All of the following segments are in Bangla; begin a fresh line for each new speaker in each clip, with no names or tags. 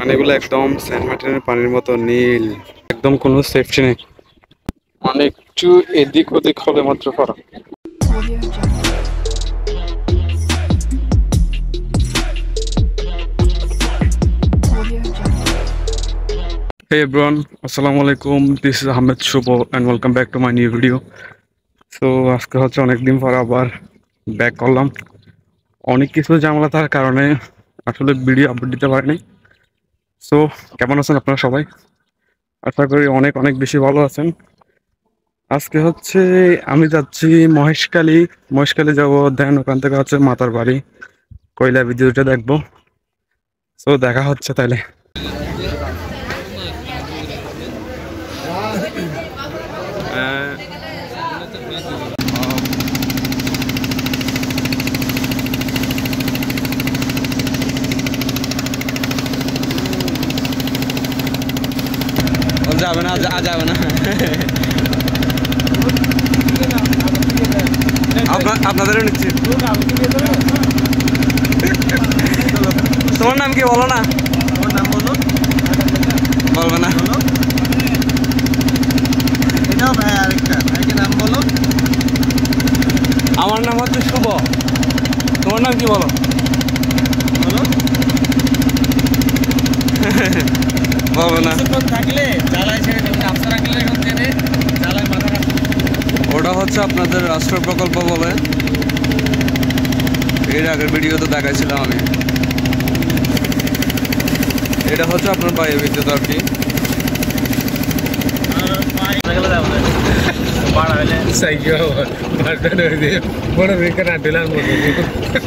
পানিগুলো একদম সেন্ট মার্টিনের পানির মতো নীল, একদম কোনো সেফটি নেই, মানে একটু এদিক ওদিক হলে মাত্র পড়া। Hey everyone, Assalamu alaikum. This is Ahmed Shubo and welcome back to my new video. So আজকে হচ্ছে অনেকদিন পর আবার ব্যাক করলাম। অনেক কিছু ঝামেলা থাকার কারণে আসলে ভিডিও আপলোড দিতে পারিনি। সো কেমন আছেন আপনারা সবাই? আশা করি অনেক অনেক বেশি ভালো আছেন। আজকে হচ্ছে আমি যাচ্ছি মহেশখালী যাবো, দেন ওখান থেকে হচ্ছে মাতার বাড়ি কয়লা ভিডিওটা দেখবো। সো দেখা হচ্ছে তাইলে। যাবে না, যাবে না। আপনাদেরও নিচ্ছি। তোমার নাম কি বলো না? তোমার নাম বলো। বলবে না? এটাও ভাই, আরেকটা ভাইকে নাম বলো। আমার নাম হচ্ছে শুভ। তোমার নাম কি বলো? বলো। বলবে না। থাকলে জ্বালায় ছেড়ে দেবেন, আফসা রাখলে এখন জেনে জ্বালায় মাথা রাখবে। ওটা হচ্ছে আপনাদের রাষ্ট্র প্রকল্প বলে, এর আগের ভিডিওতে দেখাইছিলাম আমি। এটা হচ্ছে আপনার বাইরে বিদ্যুৎ আর কি।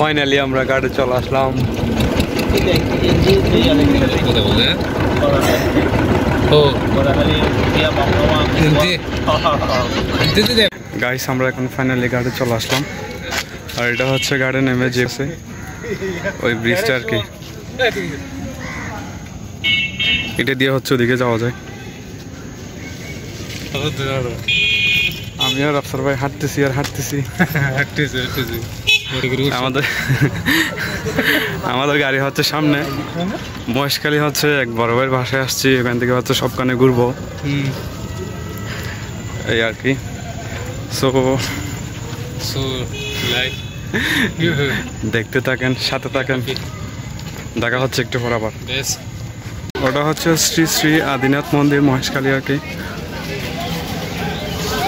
ফাইনালি আমরা গাড়ি চলে আসলাম। গাইস আমরা এখন ফাইনালি গাড়ি চলে আসলাম, আর এটা হচ্ছে গাড়ি নেমে যেছে ওই ব্রিজটা আর কি। এটা দিয়ে হচ্ছে ওদিকে যাওয়া যায়। আমি আর আফসার ভাই হাঁটতেছি আর হাঁটতেছি। আমাদের গাড়ি হচ্ছে সামনে। মহেশখালী হচ্ছে এক বড় ভাইয়ের বাসায় আসছি, এখান থেকে হচ্ছে সবখানে ঘুরবো এই আর কি। সো দেখতে থাকেন, সাথে থাকেন, দেখা হচ্ছে একটু পর আবার। ওটা হচ্ছে শ্রী শ্রী আদিনাথ মন্দির মহেশখালী আর কি।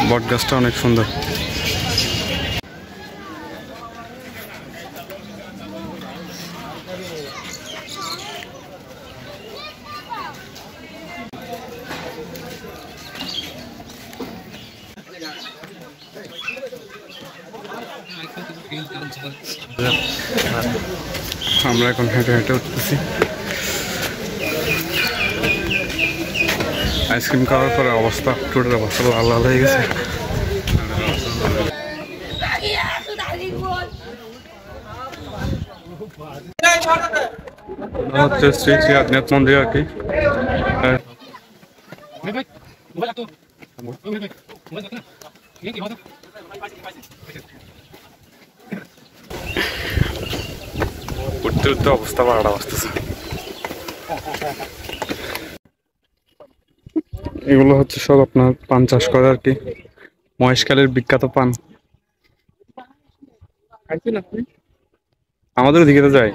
বট গাছটা অনেক সুন্দর। আমরা এখন হেঁটে হেঁটে উঠতেছি। আইসক্রিম খাওয়ার পরে অবস্থা, টোটাল অবস্থা লাল লাল হয়ে গেছে। হচ্ছে শ্রী শ্রী আদিনাথ মন্দির আর কি। উঠতে উঠতে অবস্থা বাড়া আসতেছে। এগুলো হচ্ছে সব আপনার পান চাষ করে আর কি, মহেশখালীর বিখ্যাত পান। আমাদের ওদিকে তো যাই,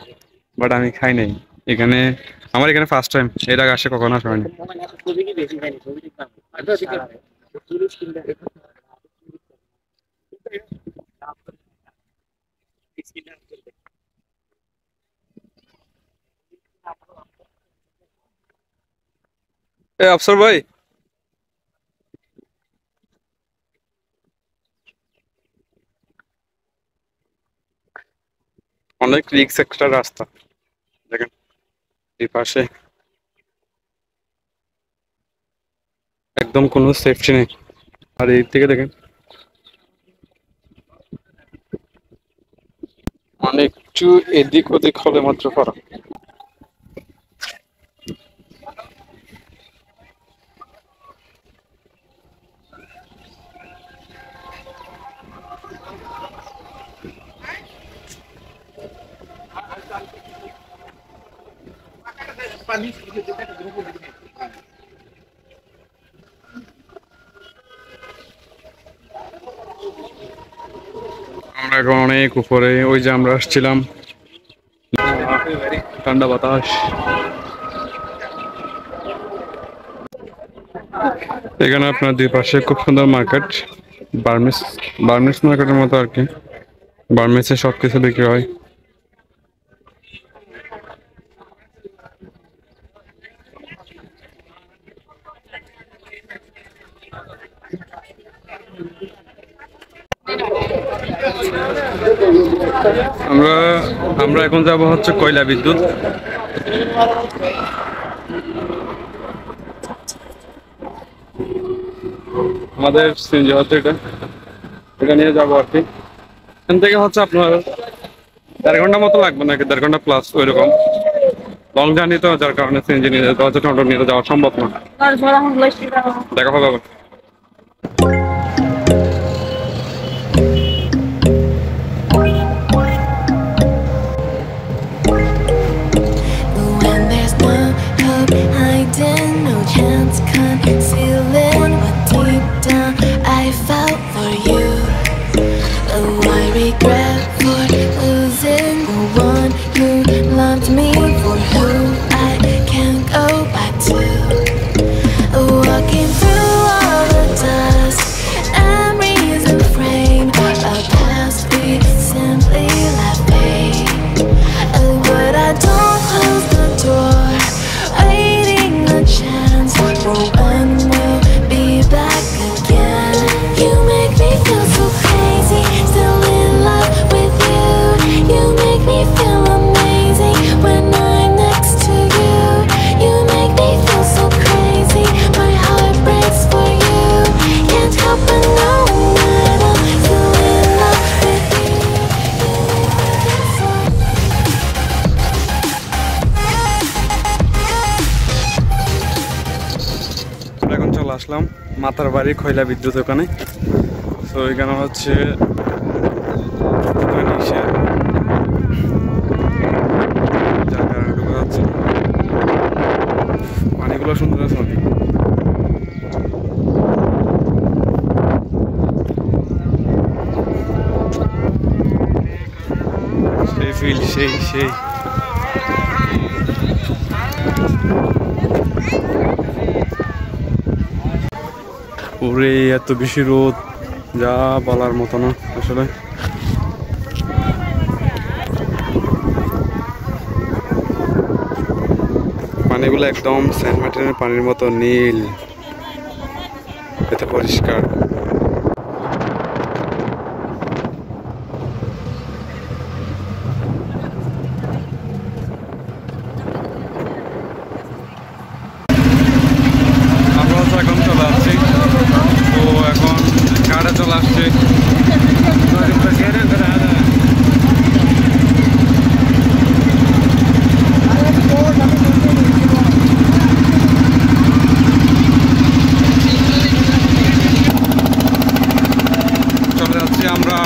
বাট আমি খাই নাই এখানে। আমার এখানে ফার্স্ট টাইম, এর আগে আসে কখনো আসা হয়নি। আফসর ভাই, অনেক রিস্ক একটা রাস্তা দেখেন, এই পাশে একদম কোনো সেফটি নেই। আর এই থেকে দেখেন মানে একটু এদিক ওদিক হলে মাত্র পড়া। আমরা এখন অনেক উপরে, ওই যে আমরা আসছিলাম, ঠান্ডা বাতাস। এখানে আপনার দুই পাশে খুব সুন্দর মার্কেট, বার্মিস বার্মিস মার্কেটের মতো আর কি। বার্মিসে সব কিছু বিক্রি হয়। আমরা আমরা এখন যাব হচ্ছে কয়লা বিদ্যুৎ। আমাদের সিএনজি হচ্ছে এটা নিয়ে যাবো আর কি। এখান থেকে হচ্ছে আপনার 1.5 ঘন্টা মতো লাগবে, নাকি 1.5 ঘন্টা প্লাস ওইরকম। লং জার্নি তো, যার কারণে সিএনজি নিয়ে যেতে হচ্ছে, টোটো নিয়ে যাওয়া সম্ভব না। দেখা হবে আবার।
When there's no hope hiding, no chance concealing what deep down I felt for you. Oh, I regret for losing the one who loved me, for who I can't go back to. Walking through all the dust, memories and frame a past we simply left fade. But I don't close the door, waiting a chance for when we'll be back again. You make me feel so crazy, still in love with you. You make me feel amazing when I'm next to you. You make me feel so crazy, my heart breaks for you. Can't help but knowing that I'm still in love with you.
এখন চলে আসলাম মাতার বাড়ি খয়লা বিদ্যুৎ ওখানে। তো এখানে হচ্ছে যার কারণে ঢুকে যাচ্ছে। পানিগুলো সুন্দর আছে অনেক। সেই ফিল, সেই ওরে এত বেশি রোদ, যা বলার মতো না আসলে। পানিগুলো একদম সেন্ট মার্টিনের পানির মতো নীল, এত পরিষ্কার। আমরা তো এখন চলে আসছি, তো এখন গাড়ি চলে আসছে। চলে যাচ্ছি আমরা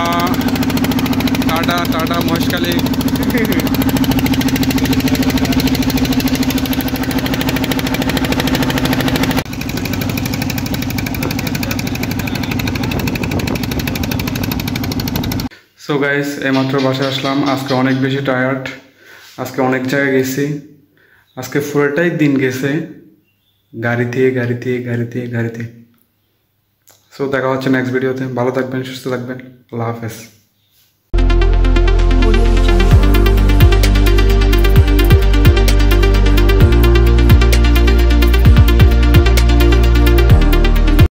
টাটা মহেশখালী। সো গাইস, এইমাত্র বাসায় আসলাম। আজকে অনেক বেশি টায়ার্ড, আজকে অনেক জায়গায় গেছি। আজকে পুরোটাই দিন গেছে গাড়িতে। সো দেখা হচ্ছে নেক্সট ভিডিওতে। ভালো থাকবেন, সুস্থ থাকবেন। আল্লাহ হাফেজ।